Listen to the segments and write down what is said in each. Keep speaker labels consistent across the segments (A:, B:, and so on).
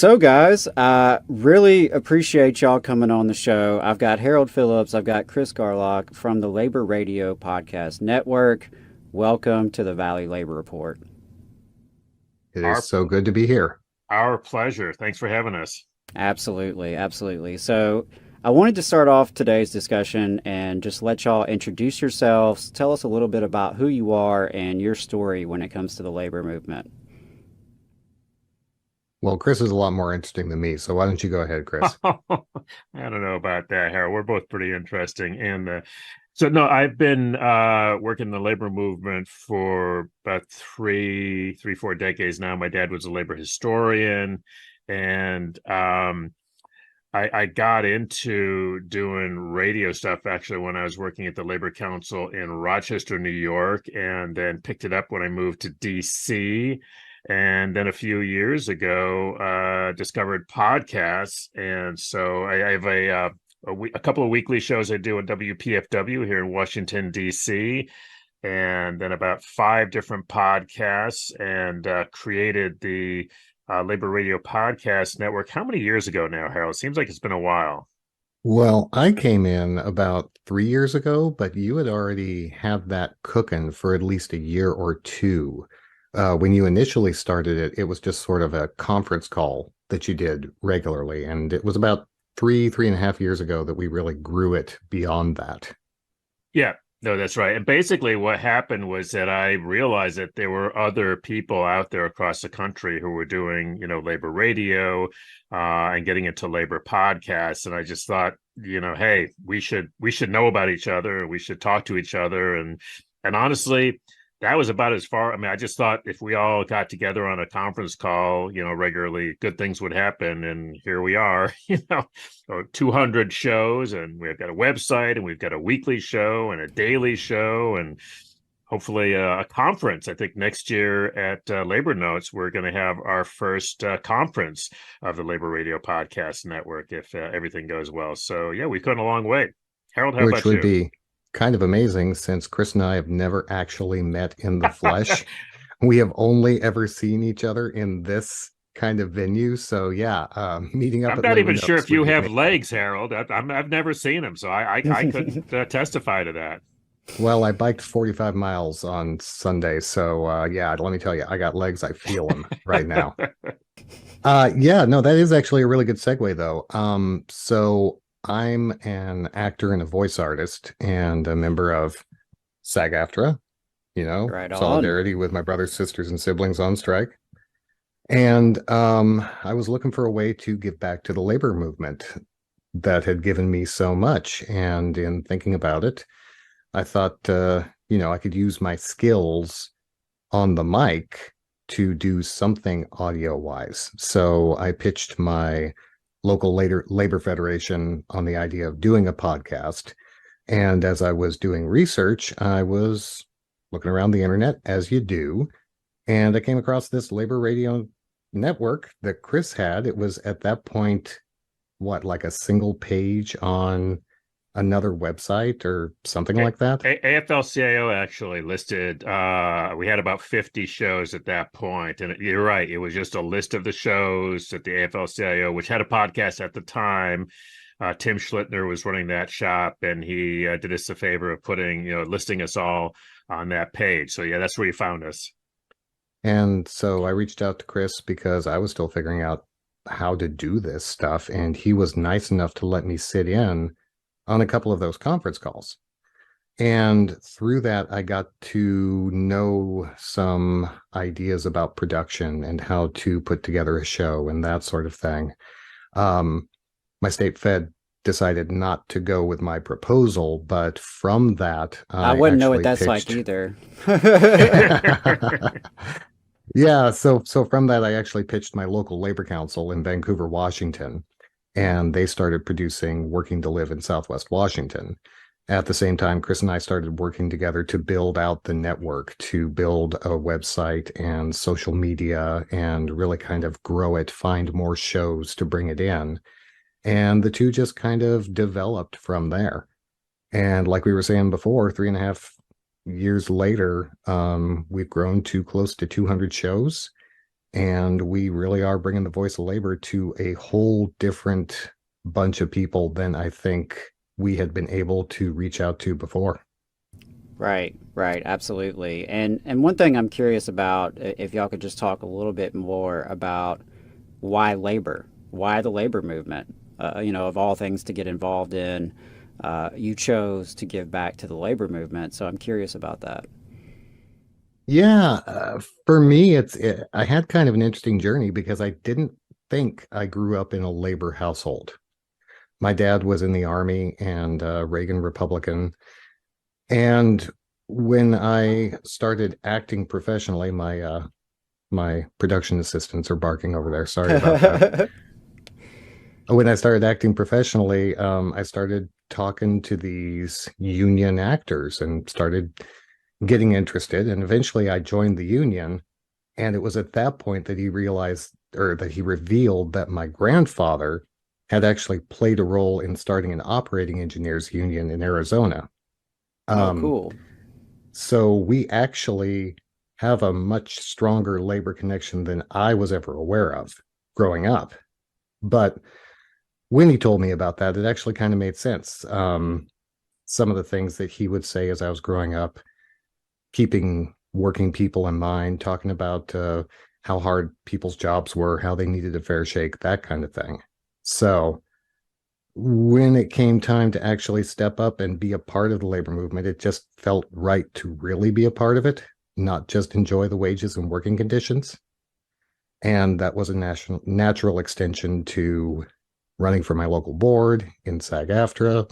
A: So, guys, I really appreciate y'all coming on the show. I've got Harold Phillips, I've got Chris Garlock from the Labor Radio Podcast Network. Welcome to the Valley Labor Report.
B: It is
C: Our
B: so good to be here.
C: our pleasure. Thanks for having us.
A: Absolutely, absolutely. So, I wanted to start off today's discussion and just let y'all introduce yourselves, tell us a little bit about who you are and your story when it comes to the labor movement.
B: Well, Chris is a lot more interesting than me, so why don't you go ahead, Chris?
C: I don't know about that, Harold. We're both pretty interesting. And so, no, I've been working in the labor movement for about 4 decades now. My dad was a labor historian, and I got into doing radio stuff actually when I was working at the Labor Council in Rochester, New York, and then picked it up when I moved to DC. And then a few years ago, discovered podcasts. And so I have a couple of weekly shows I do at WPFW here in Washington, DC, and then about 5 different podcasts, and created the Labor Radio Podcast Network. How many years ago now, Harold? Seems like it's been a while.
B: Well, I came in about 3 years ago, but you had already had that cooking for at least a year or two. When you initially started it, it was just sort of a conference call that you did regularly. And it was about 3.5 years ago that we really grew it beyond that.
C: Yeah, no, that's right. And basically, what happened was that I realized that there were other people out there across the country who were doing, labor radio, and getting into labor podcasts. And I just thought, hey, we should know about each other. We should talk to each other. And honestly, that was about as far. I mean, I just thought if we all got together on a conference call, regularly, good things would happen. And here we are, 200 shows, and we've got a website, and we've got a weekly show and a daily show, and hopefully a conference. I think next year at Labor Notes, we're going to have our first conference of the Labor Radio Podcast Network if everything goes well. So, yeah, we've come a long way. Harold, how
B: Which
C: about
B: would
C: you?
B: be kind of amazing since Chris and I have never actually met in the flesh. We have only ever seen each other in this kind of venue. So yeah, meeting up
C: I'm
B: at
C: not
B: Labor
C: even sure
B: Notes
C: if you
B: would be
C: have
B: amazing.
C: legs, Harold. I've never seen them, so I couldn't testify to that.
B: Well, I biked 45 miles on Sunday. So yeah, let me tell you, I got legs. I feel them right now. Yeah, no, that is actually a really good segue though. So I'm an actor and a voice artist and a member of SAG-AFTRA,
A: Right on.
B: solidarity with my brothers, sisters, and siblings on strike. And I was looking for a way to give back to the labor movement that had given me so much. And in thinking about it, I thought, I could use my skills on the mic to do something audio wise. So I pitched my local labor federation on the idea of doing a podcast. And as I was doing research, I was looking around the internet, as you do, and I came across this labor radio network that Chris had. It was at that point, like a single page on another website or something like that?
C: AFL-CIO actually listed, we had about 50 shows at that point. And you're right, it was just a list of the shows at the AFL-CIO, which had a podcast at the time. Tim Schlittner was running that shop, and he did us a favor of listing us all on that page. So yeah, that's where you found us.
B: And so I reached out to Chris because I was still figuring out how to do this stuff. And he was nice enough to let me sit in on a couple of those conference calls. And through that, I got to know some ideas about production and how to put together a show and that sort of thing. My state fed decided not to go with my proposal, but from that,
A: I wouldn't know what that's
B: pitched...
A: like either.
B: Yeah, so from that, I actually pitched my local labor council in Vancouver, Washington, and they started producing Working to Live in Southwest Washington. At the same time, Chris and I started working together to build out the network, to build a website and social media and really kind of grow it, find more shows to bring it in. And the two just kind of developed from there. And like we were saying before, 3.5 years later, we've grown to close to 200 shows. And we really are bringing the voice of labor to a whole different bunch of people than I think we had been able to reach out to before.
A: Right, right, absolutely. And one thing I'm curious about, if y'all could just talk a little bit more about why labor, why the labor movement, of all things to get involved in, you chose to give back to the labor movement. So I'm curious about that.
B: Yeah, for me, I had kind of an interesting journey because I didn't think I grew up in a labor household. My dad was in the army and Reagan Republican. And when I started acting professionally, my production assistants are barking over there. Sorry about that. When I started acting professionally, I started talking to these union actors and started getting interested. And eventually I joined the union. And it was at that point that he realized, or that he revealed, that my grandfather had actually played a role in starting an operating engineers union in Arizona.
A: Oh,
B: Um,
A: cool.
B: so we actually have a much stronger labor connection than I was ever aware of growing up. But when he told me about that, it actually kind of made sense. Some of the things that he would say as I was growing up, keeping working people in mind, talking about how hard people's jobs were, how they needed a fair shake, that kind of thing. So when it came time to actually step up and be a part of the labor movement, it just felt right to really be a part of it, not just enjoy the wages and working conditions. And that was a natural extension to running for my local board in SAG-AFTRA,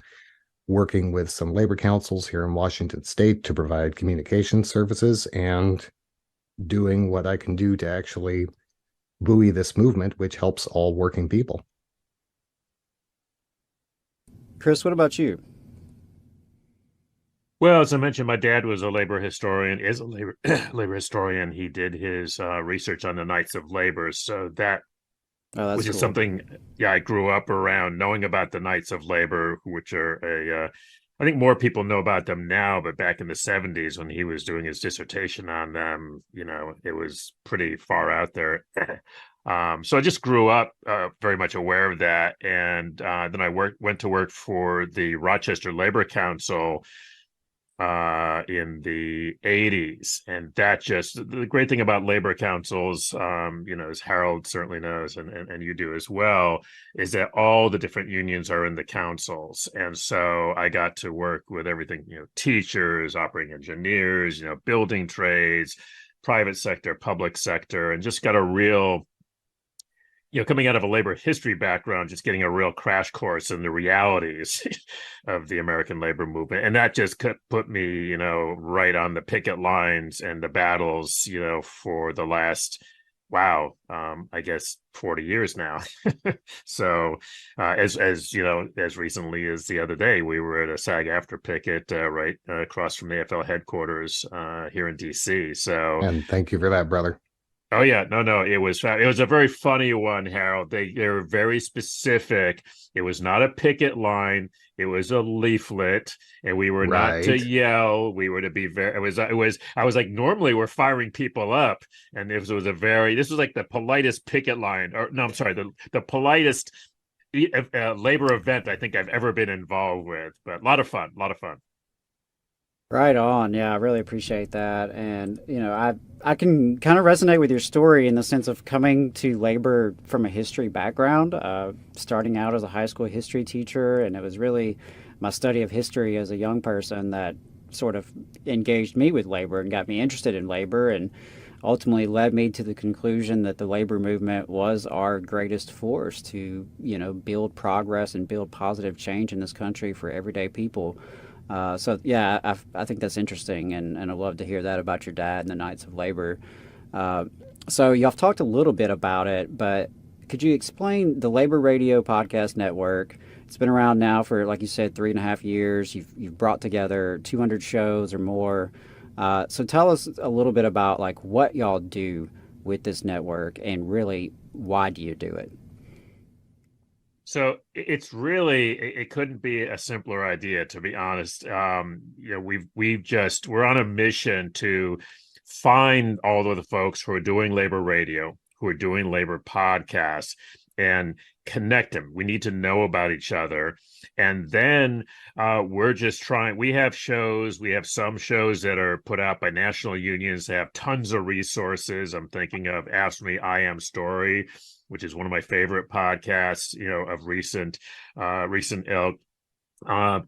B: working with some labor councils here in Washington State to provide communication services, and doing what I can do to actually buoy this movement, which helps all working people.
A: Chris, what about you?
C: Well, as I mentioned, my dad was a labor historian, is a labor labor historian. He did his research on the Knights of Labor, so that
A: Oh, that's
C: which is
A: cool.
C: something, yeah, I grew up around knowing about the Knights of Labor, which are I think more people know about them now, but back in the 70s when he was doing his dissertation on them, it was pretty far out there. So I just grew up very much aware of that, and then I went to work for the Rochester Labor Council in the 80s. And that just the great thing about labor councils, as Harold certainly knows, and you do as well, is that all the different unions are in the councils. And so I got to work with everything, teachers, operating engineers, building trades, private sector, public sector, and just got a real coming out of a labor history background, just getting a real crash course in the realities of the American labor movement. And that just put me, right on the picket lines and the battles, for the last, wow, I guess 40 years now. So as recently as the other day, we were at a SAG-AFTRA picket right across from the AFL headquarters here in DC. So
B: And thank you for that, brother.
C: oh yeah, no, it was a very funny one, Harold. They were very specific. It was not a picket line. It was a leaflet, and we were not to
B: Right.
C: yell. We were to be very. It was. I was like, normally we're firing people up, and this was like the politest picket line, or no, I'm sorry, the politest labor event I think I've ever been involved with. But a lot of fun, a lot of fun.
A: Right on. Yeah, I really appreciate that. And, I can kind of resonate with your story in the sense of coming to labor from a history background, starting out as a high school history teacher. And it was really my study of history as a young person that sort of engaged me with labor and got me interested in labor, and ultimately led me to the conclusion that the labor movement was our greatest force to, build progress and build positive change in this country for everyday people. So yeah, I think that's interesting, and I'd love to hear that about your dad and the Knights of Labor. Uh, so y'all have talked a little bit about it, but could you explain the Labor Radio Podcast Network? It's been around now for, like you said, 3.5 years. You've brought together 200 shows or more. So tell us a little bit about like what y'all do with this network, and really why do you do it?
C: So it's really it couldn't be a simpler idea, to be honest. We're on a mission to find all of the folks who are doing labor radio, who are doing labor podcasts and connect them. We need to know about each other. And then we're just trying, we have some shows that are put out by national unions. They have tons of resources. I'm thinking of Ask Me I Am Story, which is one of my favorite podcasts, of recent ilk.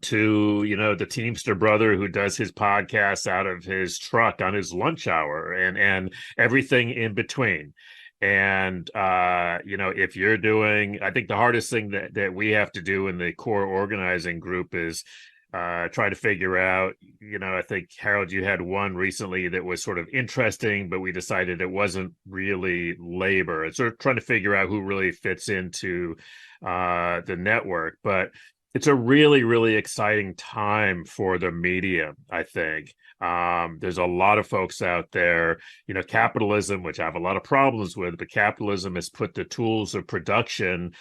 C: To the Teamster brother who does his podcast out of his truck on his lunch hour, and everything in between. And if you're doing, I think the hardest thing that we have to do in the core organizing group is try to figure out, I think, Harold, you had one recently that was sort of interesting, but we decided it wasn't really labor. It's sort of trying to figure out who really fits into the network. But it's a really, really exciting time for the media, I think. There's a lot of folks out there, capitalism, which I have a lot of problems with, but capitalism has put the tools of production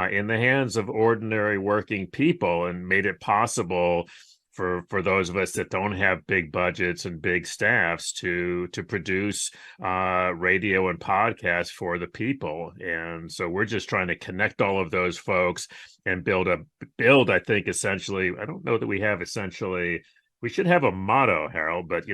C: in the hands of ordinary working people and made it possible for those of us that don't have big budgets and big staffs to produce radio and podcasts for the people. And so we're just trying to connect all of those folks and build, I think, essentially, I don't know that we have essentially, we should have a motto, Harold, but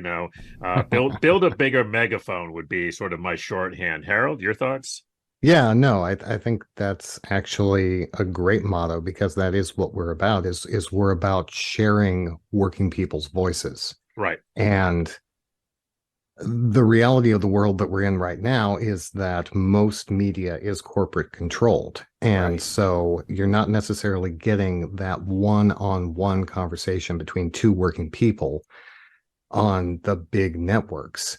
C: build a bigger megaphone would be sort of my shorthand. Harold, your thoughts?
B: Yeah, no, I think that's actually a great motto, because that is what we're about, is we're about sharing working people's voices.
C: Right.
B: And the reality of the world that we're in right now is that most media is corporate controlled. And
C: Right.
B: so you're not necessarily getting that one-on-one conversation between two working people on the big networks.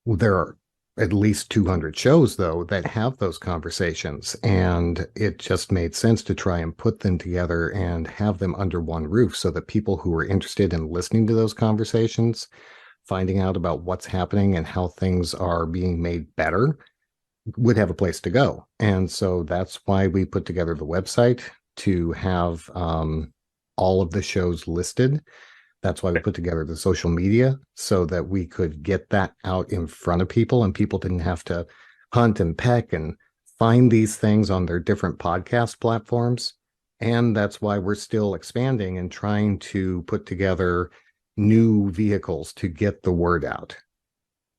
B: There are at least 200 shows, though, that have those conversations. And it just made sense to try and put them together and have them under one roof, so that people who are interested in listening to those conversations, finding out about what's happening and how things are being made better, would have a place to go. And so that's why we put together the website, to have all of the shows listed. That's why we put together the social media, so that we could get that out in front of people, and people didn't have to hunt and peck and find these things on their different podcast platforms. And that's why we're still expanding and trying to put together new vehicles to get the word out.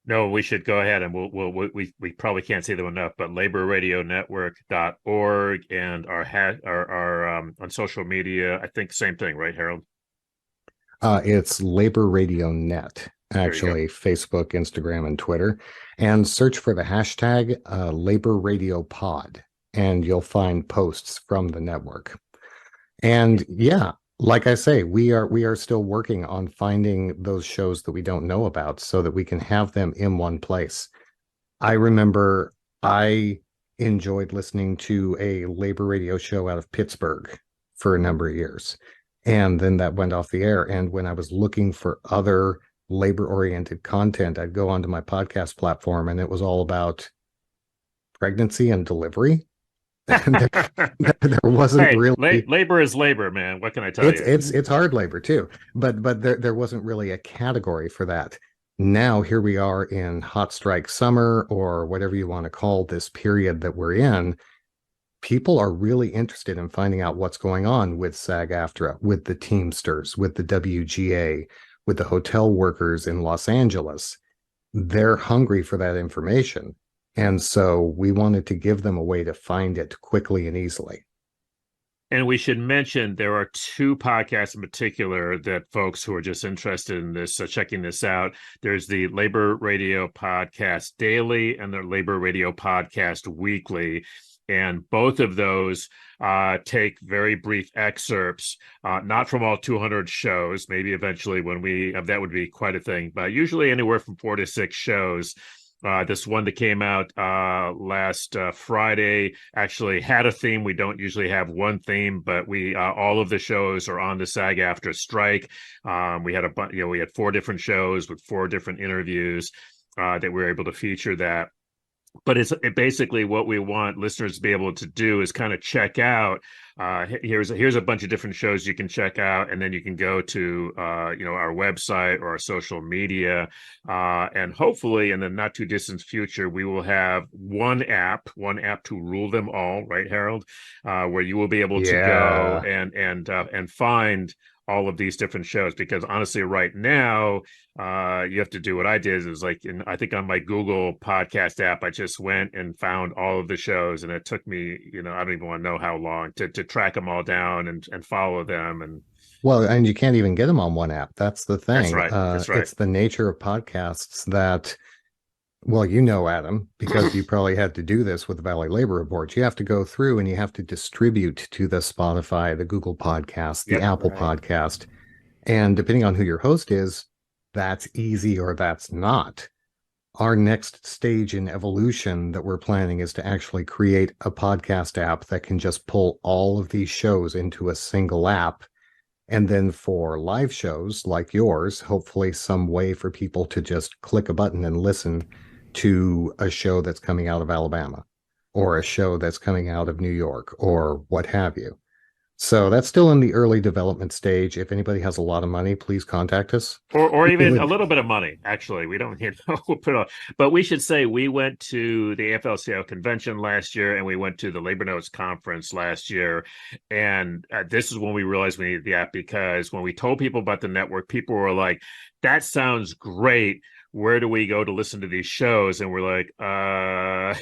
C: No, we should go ahead, and we probably can't say them enough, but laborradionetwork.org, and our on social media, I think same thing, right, Harold?
B: It's Labor Radio Net, actually, Facebook, Instagram, and Twitter. And search for the hashtag Labor Radio Pod, and you'll find posts from the network. And yeah, like I say, we are still working on finding those shows that we don't know about, so that we can have them in one place. I remember I enjoyed listening to a labor radio show out of Pittsburgh for a number of years. And then that went off the air. And when I was looking for other labor-oriented content, I'd go onto my podcast platform, and it was all about pregnancy and delivery. And there wasn't really
C: labor is labor, man. What can I tell you?
B: It's hard labor too, but there wasn't really a category for that. Now here we are in hot strike summer, or whatever you want to call this period that we're in. People are really interested in finding out what's going on with SAG-AFTRA, with the Teamsters, with the WGA, with the hotel workers in Los Angeles. They're hungry for that information. And so we wanted to give them a way to find it quickly and easily.
C: And we should mention there are two podcasts in particular that folks who are just interested in this, checking this out. There's the Labor Radio Podcast Daily and the Labor Radio Podcast Weekly. And both of those take very brief excerpts, not from all 200 shows. Maybe eventually when we that would be quite a thing, but usually anywhere from 4 to 6 shows. This one that came out last Friday actually had a theme. We don't usually have one theme, but we all of the shows are on the SAG-AFTRA strike. We had we had 4 different shows with 4 different interviews that we were able to feature that. But it's basically what we want listeners to be able to do is kind of check out here's a bunch of different shows you can check out, and then you can go to our website or our social media, and hopefully in the not too distant future we will have one app to rule them all, right, Harold? Where you will be able to go
B: Yeah.
C: and find all of these different shows, because honestly right now you have to do what I did, is like I think on my Google podcast app I just went and found all of the shows, and it took me, I don't even want to know how long to track them all down and follow them. And
B: Well, and you can't even get them on one app. That's the
C: that's
B: thing.
C: right, that's right.
B: It's the nature of podcasts that, well, Adam, because you probably had to do this with the Valley Labor Report. You have to go through and you have to distribute to the Spotify, the Google Podcast, the
C: Yep.
B: Apple
A: Right.
B: Podcast. And depending on who your host is, that's easy or that's not. Our next stage in evolution that we're planning is to actually create a podcast app that can just pull all of these shows into a single app. And then for live shows like yours, hopefully some way for people to just click a button and listen to a show that's coming out of Alabama or a show that's coming out of New York or what have you. So that's still in the early development stage. If anybody has a lot of money, please contact us.
C: Or even a little bit of money. Actually, we don't, but we should say we went to the AFL-CIO convention last year, and we went to the Labor Notes conference last year. And this is when we realized we needed the app, because when we told people about the network, people were like, that sounds great. Where do we go to listen to these shows? And we're like,
B: Go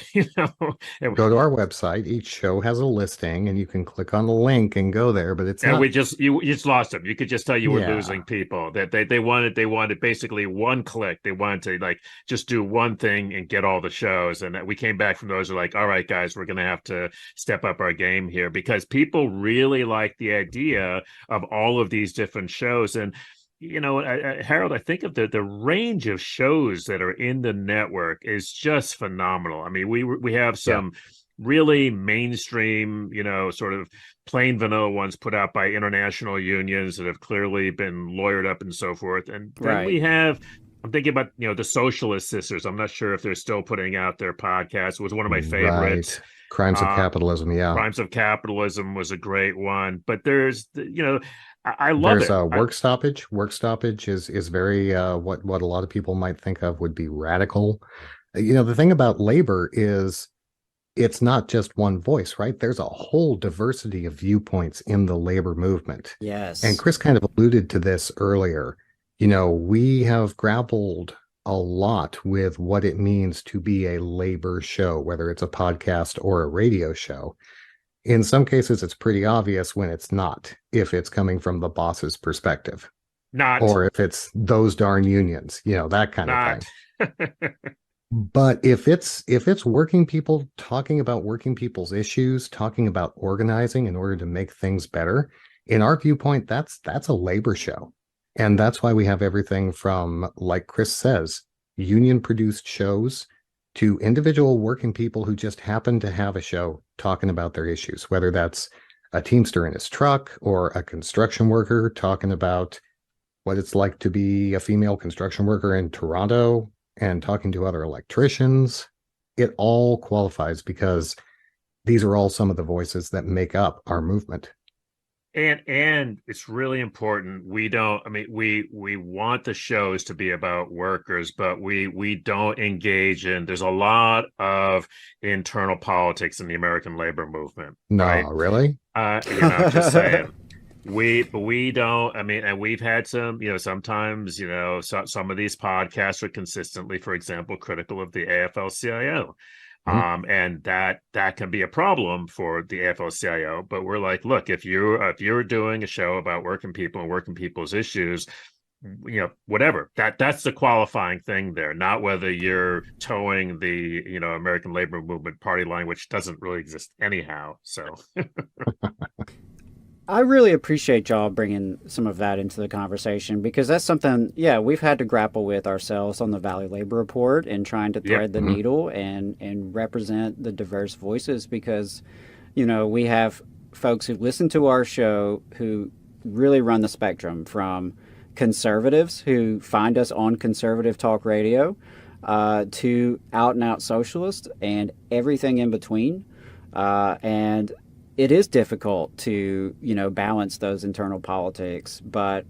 B: to our website. Each show has a listing, and you can click on the link and go there. But it's
C: and
B: not.
C: you just lost them. You could just tell you were
B: Yeah.
C: losing people. That they wanted basically one click. They wanted to like just do one thing and get all the shows. And we came back from those, are like, all right, guys, we're gonna have to step up our game here, because people really like the idea of all of these different shows. And Harold, I think of the range of shows that are in the network is just phenomenal. I mean, we have some really mainstream, sort of plain vanilla ones put out by international unions that have clearly been lawyered up and so forth. And then we have, I'm thinking about, the Socialist Sisters. I'm not sure if they're still putting out their podcast. It was one of my favorites.
B: Right. Crimes of Capitalism. Yeah.
C: Crimes of Capitalism was a great one. But there's, I love
B: There's
C: it.
B: a work stoppage. Work stoppage is very what a lot of people might think of would be radical. The thing about labor is it's not just one voice, right? There's a whole diversity of viewpoints in the labor movement.
A: Yes.
B: And Chris kind of alluded to this earlier. We have grappled a lot with what it means to be a labor show, whether it's a podcast or a radio show. In some cases, it's pretty obvious when it's not, if it's coming from the boss's perspective.
C: Not.
B: Or if it's those darn unions, that kind of thing. But if it's working people talking about working people's issues, talking about organizing in order to make things better, in our viewpoint, that's a labor show. And that's why we have everything from, like Chris says, union-produced shows to individual working people who just happen to have a show talking about their issues, whether that's a Teamster in his truck or a construction worker talking about what it's like to be a female construction worker in Toronto and talking to other electricians. It all qualifies because these are all some of the voices that make up our movement.
C: And it's really important. We want the shows to be about workers, but we don't engage in, there's a lot of internal politics in the American labor movement.
B: No,
C: right?
B: Really?
C: Just saying. We don't, and we've had some, sometimes, some of these podcasts are consistently, for example, critical of the AFL-CIO. And that can be a problem for the AFL-CIO. But we're like, look, if you're doing a show about working people and working people's issues, whatever, that's the qualifying thing there, not whether you're towing the American labor movement party line, which doesn't really exist anyhow. So
A: I really appreciate y'all bringing some of that into the conversation, because that's something, we've had to grapple with ourselves on the Valley Labor Report and trying to thread the needle and represent the diverse voices, because, we have folks who listen to our show who really run the spectrum, from conservatives who find us on conservative talk radio to out and out socialists and everything in between. And it is difficult to, balance those internal politics. But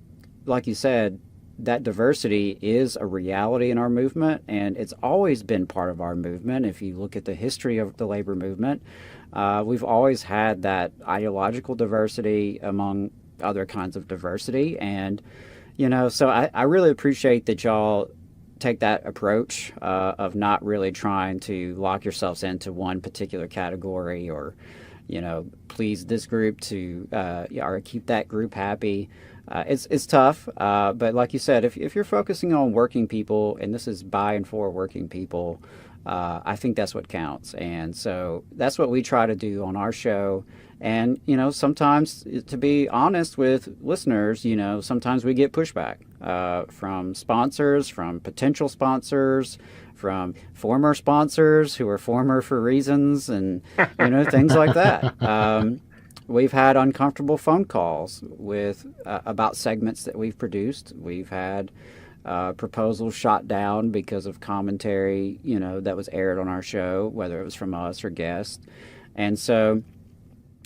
A: like you said, that diversity is a reality in our movement, and it's always been part of our movement. If you look at the history of the labor movement, we've always had that ideological diversity among other kinds of diversity. And, so I really appreciate that y'all take that approach of not really trying to lock yourselves into one particular category or, please this group to or keep that group happy. It's tough, but like you said, if you're focusing on working people, and this is by and for working people, I think that's what counts. And so that's what we try to do on our show. And, sometimes, to be honest with listeners, sometimes we get pushback from sponsors, from potential sponsors, from former sponsors who are former for reasons, and, things like that. We've had uncomfortable phone calls with about segments that we've produced. We've had proposals shot down because of commentary, that was aired on our show, whether it was from us or guests. And so,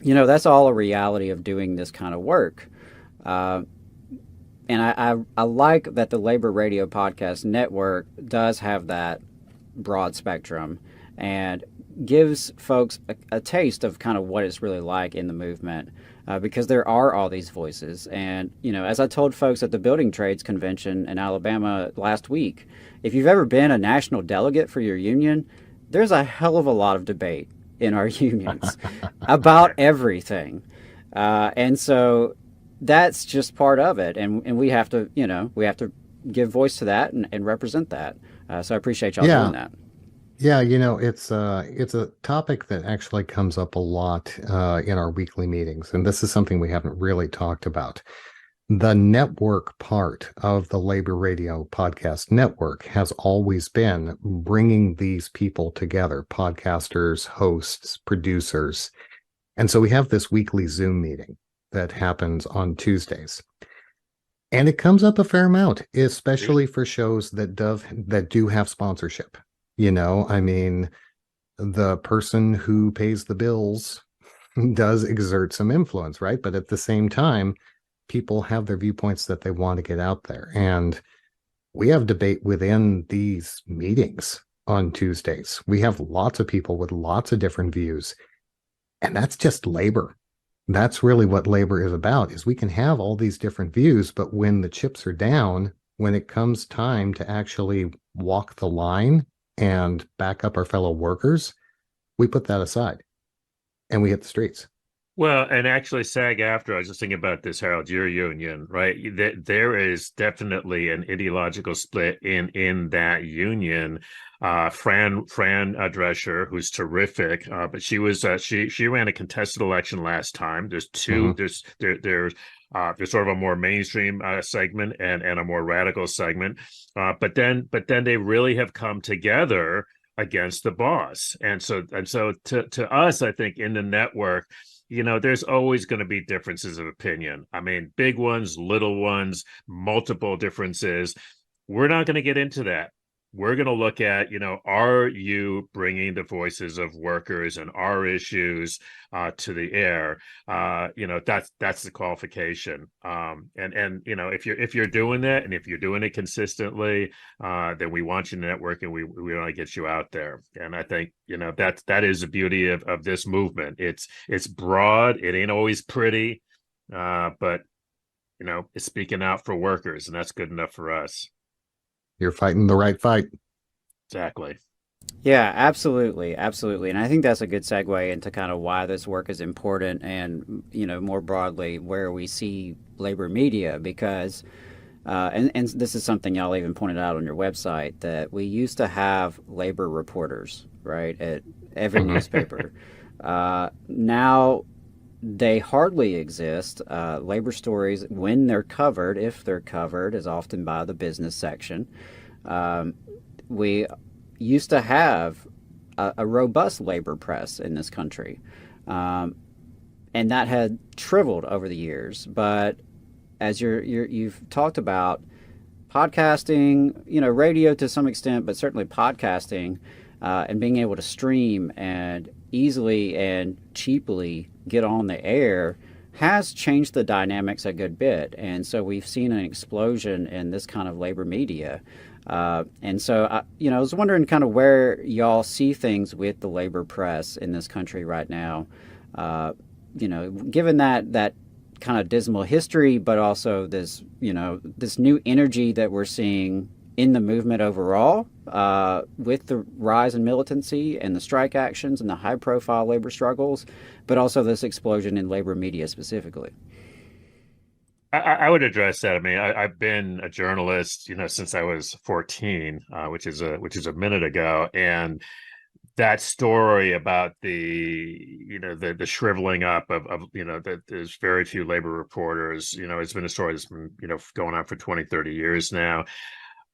A: that's all a reality of doing this kind of work. And I like that the Labor Radio Podcast Network does have that broad spectrum and gives folks a taste of kind of what it's really like in the movement, because there are all these voices. And, as I told folks at the Building Trades Convention in Alabama last week, if you've ever been a national delegate for your union, there's a hell of a lot of debate in our unions about everything. And so that's just part of it. And we have to, give voice to that and represent that. So I appreciate y'all doing that.
B: Yeah, it's a topic that actually comes up a lot in our weekly meetings, and this is something we haven't really talked about. The network part of the Labor Radio Podcast Network has always been bringing these people together, podcasters, hosts, producers. And so we have this weekly Zoom meeting that happens on Tuesdays. And it comes up a fair amount, especially for shows that do have sponsorship. The person who pays the bills does exert some influence, right? But at the same time, people have their viewpoints that they want to get out there. And we have debate within these meetings on Tuesdays. We have lots of people with lots of different views. And that's just labor. That's really what labor is about, is we can have all these different views, but when the chips are down, when it comes time to actually walk the line and back up our fellow workers, we put that aside and we hit the streets.
C: Well, and actually SAG-AFTRA, I was just thinking about this, Harold, your union, right? There is definitely an ideological split in that union. Fran Drescher, who's terrific, but she was she ran a contested election last time. There's two. There's sort of a more mainstream segment and a more radical segment. But then they really have come together against the boss. And so to us, I think in the network, there's always going to be differences of opinion. I mean, big ones, little ones, multiple differences. We're not going to get into that. We're going to look at, are you bringing the voices of workers and our issues to the air? That's the qualification. And if you're doing that, and if you're doing it consistently, then we want you in the network, and we want to get you out there. And I think that is the beauty of this movement. It's broad. It ain't always pretty, but it's speaking out for workers, and that's good enough for us.
B: You're fighting the right fight.
C: Exactly.
A: Yeah, absolutely. Absolutely. And I think that's a good segue into kind of why this work is important and, more broadly, where we see labor media, because, and this is something y'all even pointed out on your website, that we used to have labor reporters, right, at every newspaper. Now they hardly exist. Labor stories, when they're covered, if they're covered, is often by the business section. We used to have a robust labor press in this country, and that had shriveled over the years. But as you've talked about, podcasting, radio to some extent, but certainly podcasting, and being able to stream and easily and cheaply get on the air has changed the dynamics a good bit. And so we've seen an explosion in this kind of labor media. And so, I was wondering kind of where y'all see things with the labor press in this country right now. Given that kind of dismal history, but also this new energy that we're seeing in the movement overall, with the rise in militancy and the strike actions and the high-profile labor struggles, but also this explosion in labor media specifically.
C: I would address that. I mean, I've been a journalist, since I was 14, which is a minute ago, and that story about the shriveling up of that there's very few labor reporters. It's been a story that's been going on for 20, 30 years now.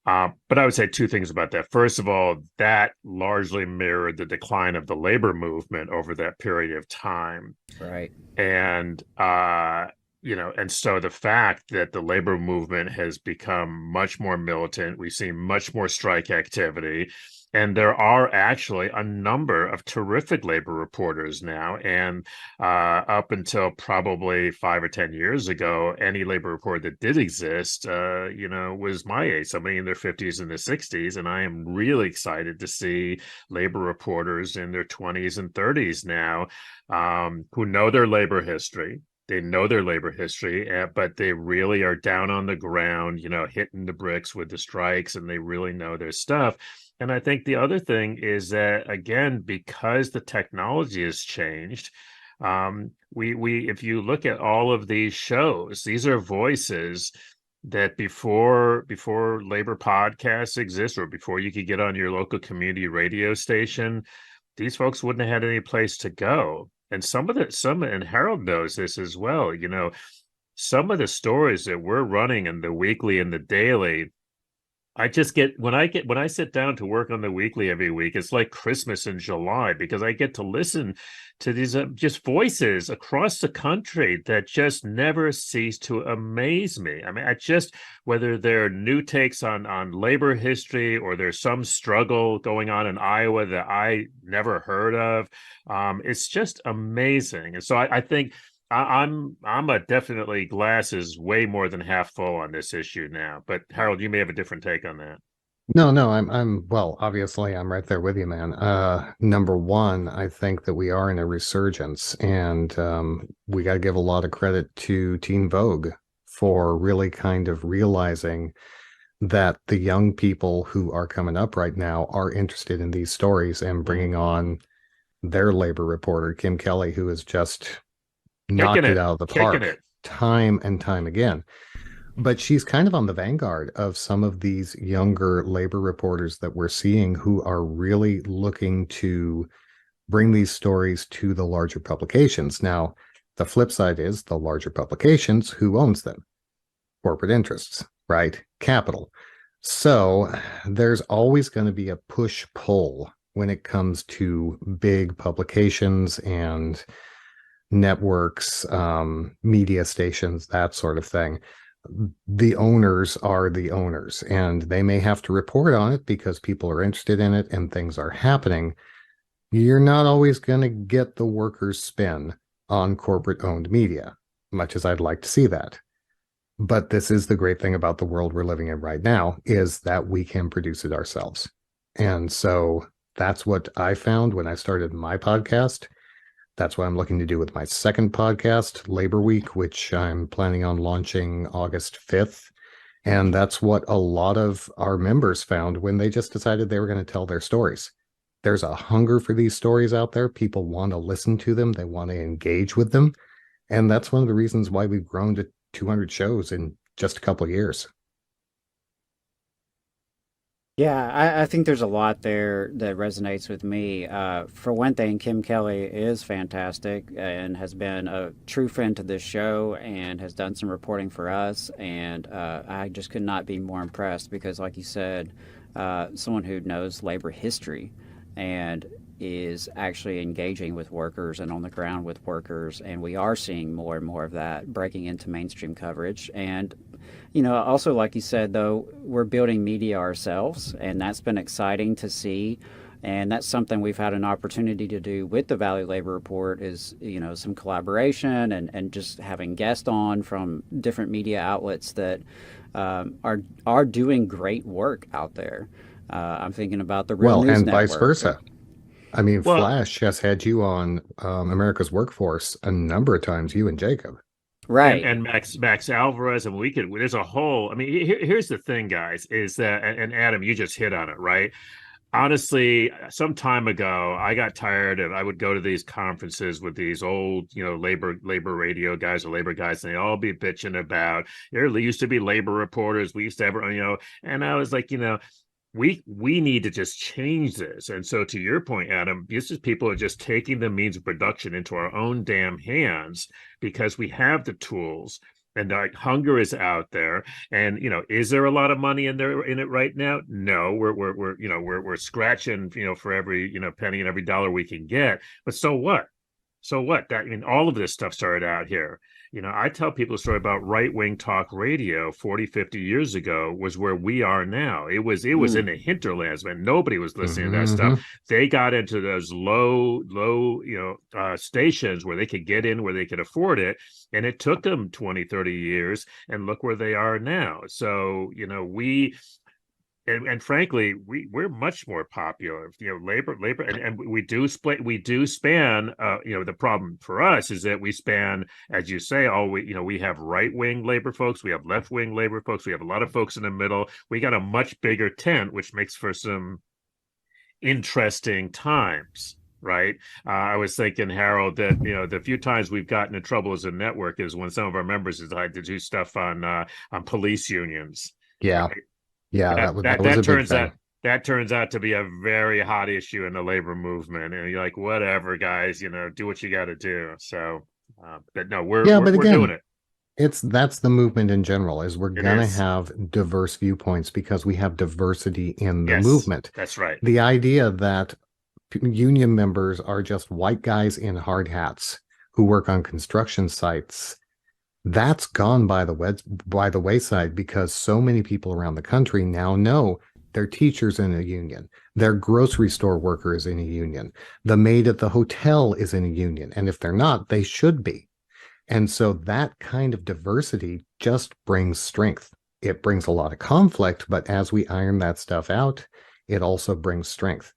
C: But I would say two things about that. First of all, that largely mirrored the decline of the labor movement over that period of time.
A: Right.
C: And, and so the fact that the labor movement has become much more militant, we've seen much more strike activity. And there are actually a number of terrific labor reporters now. And up until probably 5 or 10 years ago, any labor reporter that did exist, was my age, somebody in their 50s and their 60s. And I am really excited to see labor reporters in their 20s and 30s now, who know their labor history. They know their labor history, but they really are down on the ground, hitting the bricks with the strikes, and they really know their stuff. And I think the other thing is that, again, because the technology has changed, we if you look at all of these shows, these are voices that before labor podcasts exist, or before you could get on your local community radio station, these folks wouldn't have had any place to go. And and Harold knows this as well, some of the stories that we're running in the weekly and the daily, I just get when I sit down to work on the weekly every week, it's like Christmas in July, because I get to listen to these just voices across the country that just never cease to amaze me. I mean, whether they're new takes on labor history, or there's some struggle going on in Iowa that I never heard of, it's just amazing. And so I think I'm a definitely glass is way more than half full on this issue now. But Harold, you may have a different take on that.
B: No, I'm well, obviously I'm right there with you, man. Number one, I think that we are in a resurgence, and we got to give a lot of credit to Teen Vogue for really kind of realizing that the young people who are coming up right now are interested in these stories, and bringing on their labor reporter, Kim Kelly, who is just knocked it out of the park time and time again. But she's kind of on the vanguard of some of these younger labor reporters that we're seeing, who are really looking to bring these stories to the larger publications. Now, the flip side is the larger publications, who owns them? Corporate interests, right? Capital. So there's always going to be a push-pull when it comes to big publications and networks, media stations, that sort of thing. The owners are the owners, and they may have to report on it because people are interested in it and things are happening. You're not always going to get the workers' spin on corporate-owned media, much as I'd like to see that. But this is the great thing about the world we're living in right now, is that we can produce it ourselves. And so that's what I found when I started my podcast. That's what I'm looking to do with my second podcast, Labor Week, which I'm planning on launching August 5th. And that's what a lot of our members found when they just decided they were going to tell their stories. There's a hunger for these stories out there. People want to listen to them. They want to engage with them. And that's one of the reasons why we've grown to 200 shows in just a couple of years.
A: Yeah, I think there's a lot there that resonates with me. For one thing, Kim Kelly is fantastic and has been a true friend to this show and has done some reporting for us. And I just could not be more impressed because, like you said, someone who knows labor history and is actually engaging with workers and on the ground with workers. And we are seeing more and more of that breaking into mainstream coverage. And also, like you said, though, we're building media ourselves, and that's been exciting to see. And that's something we've had an opportunity to do with the Valley Labor Report is, some collaboration and just having guests on from different media outlets that are doing great work out there. I'm thinking about the Real
B: Well,
A: News
B: and vice
A: Network.
B: versa. I mean,
C: Well,
B: Flash has had you on America's Workforce a number of times, you and Jacob.
A: Right.
C: and Max Alvarez, and there's a whole. I mean, here's the thing, guys, is that, and Adam, you just hit on it, right? Honestly, some time ago, I got tired of. I would go to these conferences with these old, labor radio guys or labor guys, and they all be bitching about there used to be labor reporters. We used to have, and I was like, we need to just change this. And so, to your point, Adam, this is people are just taking the means of production into our own damn hands because we have the tools. And like hunger is out there, and is there a lot of money in it right now? No, we're scratching for every penny and every dollar we can get. But so what? So what? That, I mean, all of this stuff started out here. I tell people a story about right-wing talk radio 40, 50 years ago was where we are now. It was in the hinterlands, man. Nobody was listening to that stuff. They got into those low, stations where they could get in, where they could afford it. And it took them 20, 30 years. And look where they are now. So, and frankly, we're much more popular. Labor, and we do span. The problem for us is that we span, as you say, we have right wing labor folks, we have left wing labor folks, we have a lot of folks in the middle. We got a much bigger tent, which makes for some interesting times. Right. I was thinking, Harold, that the few times we've gotten in trouble as a network is when some of our members decide to do stuff on police unions.
B: Yeah.
C: Right?
B: Yeah, that was a big thing.
C: That turns out to be a very hot issue in the labor movement, and you're like, whatever, guys, do what you got to do. So, but no, we're doing it.
B: That's the movement in general. Is we're gonna have diverse viewpoints because we have diversity in the movement.
C: That's right.
B: The idea that union members are just white guys in hard hats who work on construction sites, that's gone by the wayside because so many people around the country now know their teachers in a union, their grocery store worker is in a union, the maid at the hotel is in a union, and if they're not, they should be. And so that kind of diversity just brings strength. It brings a lot of conflict, but as we iron that stuff out, it also brings strength.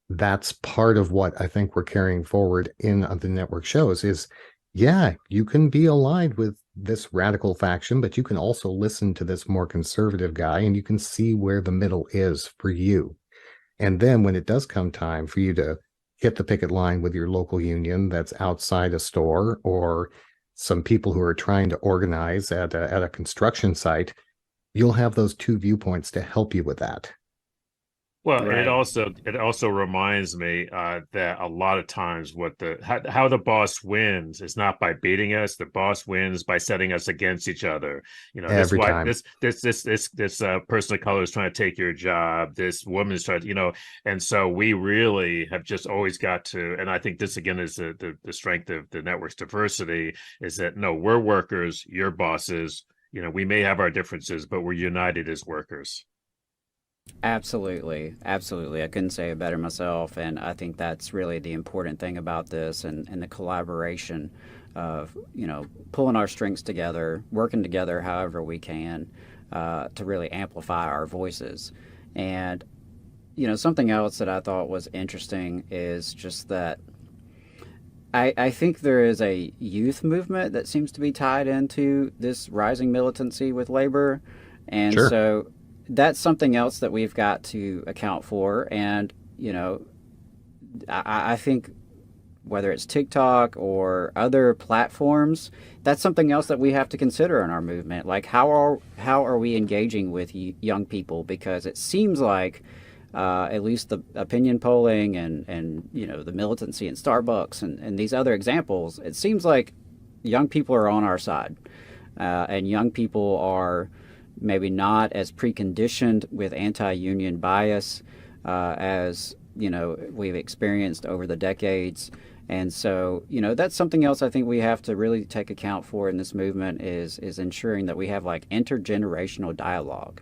B: That's part of what I think we're carrying forward in the network shows is, yeah, you can be aligned with this radical faction, but you can also listen to this more conservative guy and you can see where the middle is for you. And then when it does come time for you to hit the picket line with your local union that's outside a store or some people who are trying to organize at a construction site, you'll have those two viewpoints to help you with that.
C: Well,
A: Right.
C: and it also reminds me that a lot of times how the boss wins is not by beating us. The boss wins by setting us against each other.
B: Every time.
C: This person of color is trying to take your job. This woman is trying to, and so we really have just always got to. And I think this again is the strength of the network's diversity is that no, we're workers, you're bosses. We may have our differences, but we're united as workers.
A: Absolutely. Absolutely. I couldn't say it better myself. And I think that's really the important thing about this and the collaboration of, pulling our strengths together, working together however we can to really amplify our voices. And, something else that I thought was interesting is just that I think there is a youth movement that seems to be tied into this rising militancy with labor. And
B: Sure.
A: so that's something else that we've got to account for. And, I think whether it's TikTok or other platforms, that's something else that we have to consider in our movement. Like how are we engaging with young people? Because it seems like at least the opinion polling and the militancy in Starbucks and these other examples, it seems like young people are on our side, and young people are maybe not as preconditioned with anti-union bias as we've experienced over the decades. And so that's something else I think we have to really take account for in this movement is ensuring that we have like intergenerational dialogue.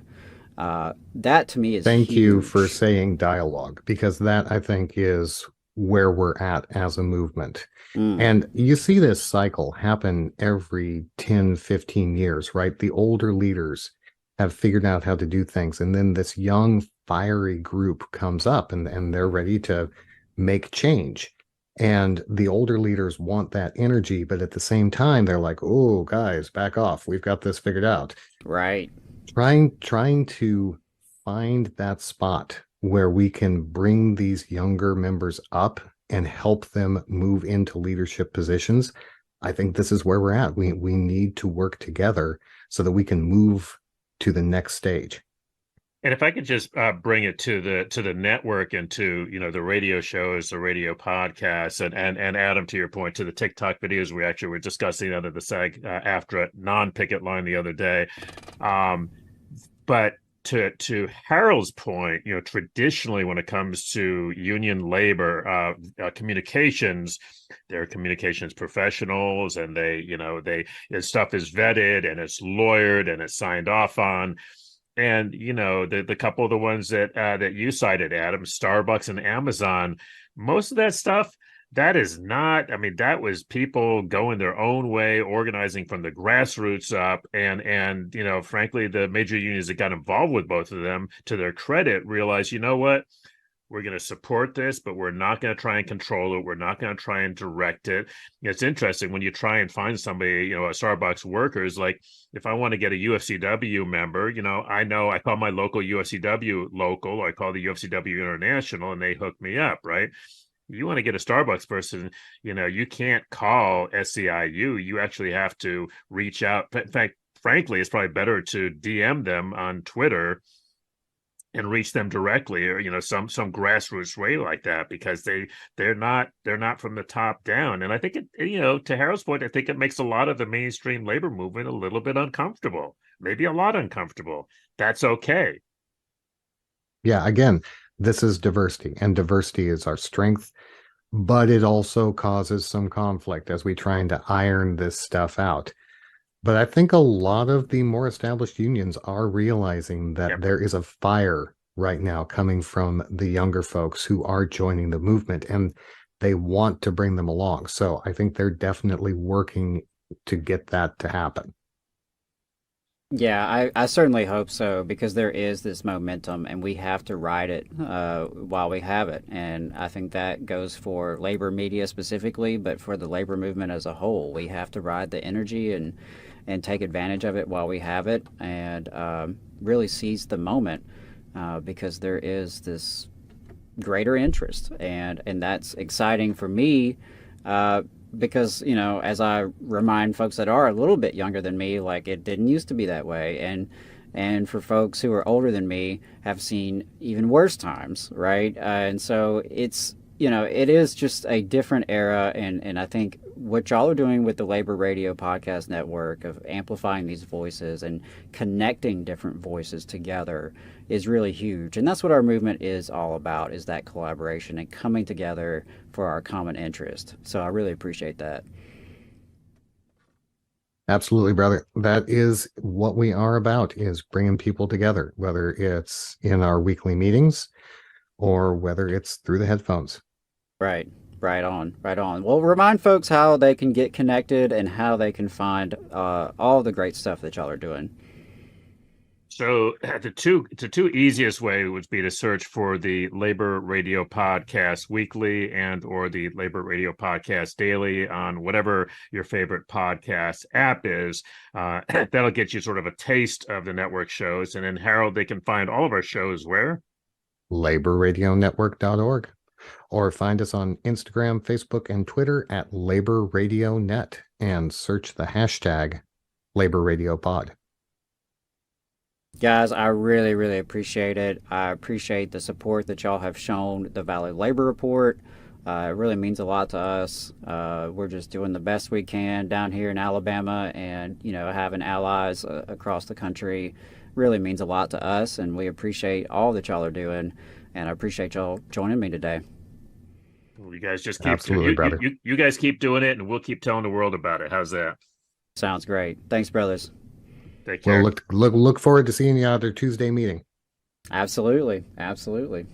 A: That to me is
B: Thank you for
A: huge.
B: saying dialogue, because that I think is where we're at as a movement.
A: Mm,
B: And you see this cycle happen every 10, 15 years, right? The older leaders have figured out how to do things. And then this young, fiery group comes up and they're ready to make change. And the older leaders want that energy, but at the same time, they're like, oh, guys, back off. We've got this figured out.
A: right.
B: Trying to find that spot where we can bring these younger members up and help them move into leadership positions. I think this is where we're at. We need to work together so that we can move to the next stage.
C: And if I could just bring it to the network and to the radio shows, the radio podcasts, and Adam, to your point, to the TikTok videos we actually were discussing under the SAG after a non-picket line the other day. But to Harold's point, traditionally when it comes to union labor communications, they're communications professionals, and stuff is vetted and it's lawyered and it's signed off on. And the couple of the ones that you cited, Adam, Starbucks and Amazon, most of that stuff, that is not, I mean, that was people going their own way, organizing from the grassroots up, and frankly, the major unions that got involved with both of them, to their credit, realized, you know what, we're going to support this, but we're not going to try and control it. We're not going to try and direct it. It's interesting when you try and find somebody, a Starbucks workers, like if I want to get a UFCW member, I know I call my local UFCW local, or I call the UFCW International, and they hook me up, right? You want to get a Starbucks person, you can't call SCIU. You actually have to reach out. In fact, frankly, it's probably better to DM them on Twitter and reach them directly, or some grassroots way like that, because they're not from the top down. And I think it, to Harold's point, I think it makes a lot of the mainstream labor movement a little bit uncomfortable, maybe a lot uncomfortable. That's okay.
B: Yeah, again, this is diversity, and diversity is our strength, but it also causes some conflict as we trying to iron this stuff out. But I think a lot of the more established unions are realizing that
C: Yep.
B: there is a fire right now coming from the younger folks who are joining the movement, and they want to bring them along. So I think they're definitely working to get that to happen.
A: Yeah, I certainly hope so, because there is this momentum and we have to ride it while we have it. And I think that goes for labor media specifically, but for the labor movement as a whole, we have to ride the energy and take advantage of it while we have it, and really seize the moment, because there is this greater interest, and that's exciting for me, because as I remind folks that are a little bit younger than me, like, it didn't used to be that way, and for folks who are older than me have seen even worse times, right? And so it's it is just a different era, and I think what y'all are doing with the Labor Radio Podcast Network, of amplifying these voices and connecting different voices together, is really huge. And that's what our movement is all about, is that collaboration and coming together for our common interest. So I really appreciate that.
B: Absolutely, brother. That is what we are about, is bringing people together, whether it's in our weekly meetings or whether it's through the headphones.
A: Right. Right on. Right on. Well, remind folks how they can get connected and how they can find all the great stuff that y'all are doing.
C: So the two easiest way would be to search for the Labor Radio Podcast Weekly or the Labor Radio Podcast Daily on whatever your favorite podcast app is. That'll get you sort of a taste of the network shows. And then, Harold, they can find all of our shows where?
B: LaborRadioNetwork.org, or find us on Instagram, Facebook, and Twitter at Labor Radio Net, and search the hashtag Labor Radio Pod.
A: Guys, I really, really appreciate it. I appreciate the support that y'all have shown the Valley Labor Report. It really means a lot to us. We're just doing the best we can down here in Alabama, and having allies across the country really means a lot to us, and we appreciate all that y'all are doing, and I appreciate y'all joining me today.
C: Well, you guys just keep
B: Absolutely, brother.
C: You guys keep doing it, and we'll keep telling the world about it. How's that?
A: Sounds great. Thanks, brothers.
C: Take care.
B: We'll look forward to seeing you at our Tuesday meeting.
A: Absolutely. Absolutely.